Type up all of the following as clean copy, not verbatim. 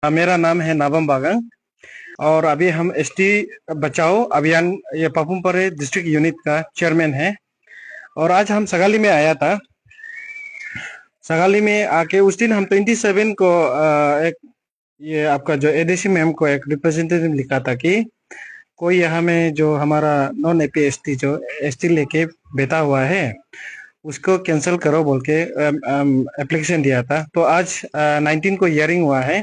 मेरा नाम है नाबम बागंग और अभी हम एसटी बचाओ अभियान ये पापुम डिस्ट्रिक्ट यूनिट का चेयरमैन है। और आज हम सगाली में आया था। सगाली में आके उस दिन हम 27 को एक ये आपका जो एडीसी मैम को एक रिप्रेजेंटेटिव लिखा था कि कोई यहाँ में जो हमारा नॉन एपी एसटी जो एसटी लेके बैठा हुआ है उसको कैंसिल करो बोल के एप्लीकेशन दिया था। तो आज 19 को हियरिंग हुआ है।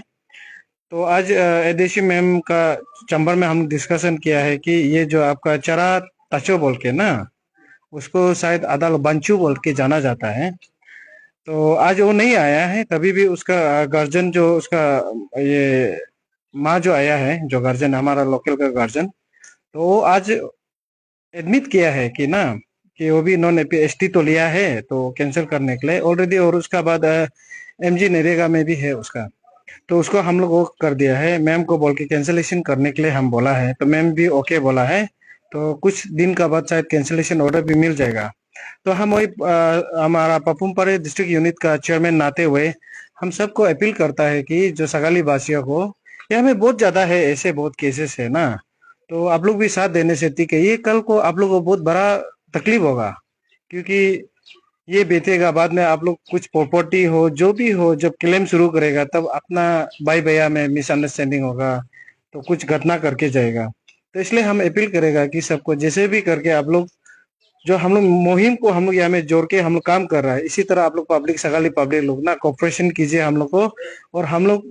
तो आज एदेशी मैम का चैम्बर में हम डिस्कशन किया है कि ये जो आपका चरा तचो बोल के ना उसको शायद अदाल बंचू बोल के जाना जाता है। तो आज वो नहीं आया है, तभी भी उसका गार्जियन जो उसका ये माँ जो आया है, जो गार्जियन हमारा लोकल का गार्जियन, तो वो आज एडमिट किया है कि ना कि वो भी नॉन एपी एसटी तो लिया है तो कैंसिल करने के लिए ऑलरेडी। और उसका बाद एमजी नरेगा में भी है उसका, तो उसको हम लोग वो कर दिया है। मैम को बोल के कैंसिलेशन करने के लिए हम बोला है, तो मैम भी ओके बोला है। तो कुछ दिन का बाद शायद कैंसिलेशन ऑर्डर भी मिल जाएगा। तो हम वही हमारा पपुमपारे डिस्ट्रिक्ट यूनिट का चेयरमैन नाते हुए हम सबको अपील करता है कि जो सगाली वासियों को, ये हमें बहुत ज्यादा है, ऐसे बहुत केसेस है ना, तो आप लोग भी साथ देने से ठीक है। ये कल को आप लोग को बहुत बड़ा तकलीफ होगा, क्योंकि ये बेचेगा बाद में आप लोग कुछ प्रॉपर्टी हो जो भी हो, जब क्लेम शुरू करेगा तब अपना भाई भैया में मिसअंडरस्टैंडिंग होगा तो कुछ घटना करके जाएगा। तो इसलिए हम अपील करेगा कि सबको जैसे भी करके आप लोग, जो हम लोग मुहिम को हम लोग यहाँ में जोड़ के हम लोग काम कर रहा है, इसी तरह आप लोग पब्लिक सगाली पब्लिक लोग ना कोऑपरेशन कीजिए हम लोग को। और हम लोग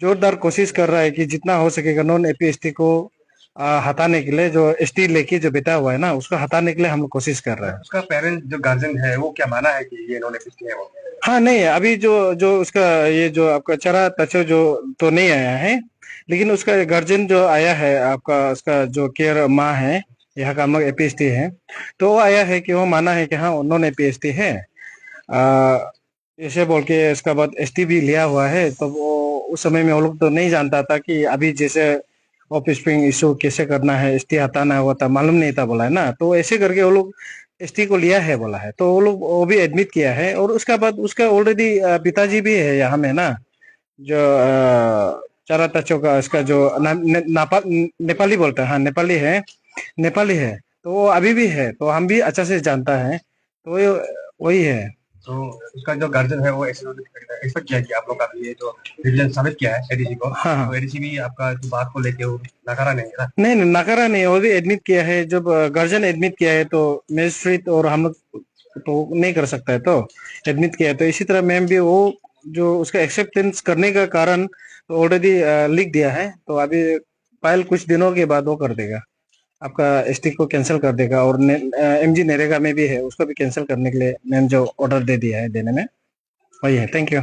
जोरदार कोशिश कर रहा है कि जितना हो सकेगा नॉन एपीएसटी को हटाने के लिए, जो एसटी लेके जो बेटा हुआ है ना उसको हटाने के लिए हम लोग कोशिश कर रहे हैं। उसका पेरेंट जो गार्जियन है वो क्या माना है कि ये नॉन एफिशिएंट है वो? हाँ नहीं, अभी जो जो उसका ये जो आपका चरा तचो जो तो नहीं आया है, लेकिन उसका गार्जियन जो आया है आपका, उसका जो केयर माँ है, यहाँ का हम लोग एपीएसटी है, तो वो आया है कि वो माना है कि हाँ नॉन एपीएसटी है। ऐसे बोल के इसका बाद एसटी भी लिया हुआ है। तो वो उस समय में वो लोग तो नहीं जानता था कि अभी जैसे ऑफिस स्प्रिंग इशू कैसे करना है, एसटी हटाना हुआ था, मालूम नहीं था बोला है ना। तो ऐसे करके वो लोग एसटी को लिया है बोला है, तो वो लोग वो भी एडमिट किया है। और उसका बाद उसका ऑलरेडी पिताजी भी है यहाँ में ना, जो चारा तचो का इसका जो नेपाली बोलता है, हाँ नेपाली है, नेपाली है। तो वो अभी भी है, तो हम भी अच्छा से जानता है, तो वही है। तो उसका जो गार्जियन है वो एक्सपेक्ट किया कि आप लोग का ये जो डिसीजन सबमिट किया है एडीसी को, हाँ हाँ, तो एडीसी भी आपका जो बात को लेके वो नकारा नहीं है ना? नहीं नहीं नकारा नहीं, वो भी एडमिट किया है। जब गार्जियन एडमिट किया है तो मजिस्ट्रेट और हम लोग तो नहीं कर सकता है, तो एडमिट किया है। तो इसी तरह मैम भी वो जो उसका एक्सेप्टेंस करने का कारण तो ऑलरेडी लिख दिया है। तो अभी फाइल कुछ दिनों के बाद वो कर देगा, आपका एसटी को कैंसिल कर देगा। और एमजी नरेगा में भी है, उसको भी कैंसिल करने के लिए मैम जो ऑर्डर दे दिया है देने में, वही है। Thank you.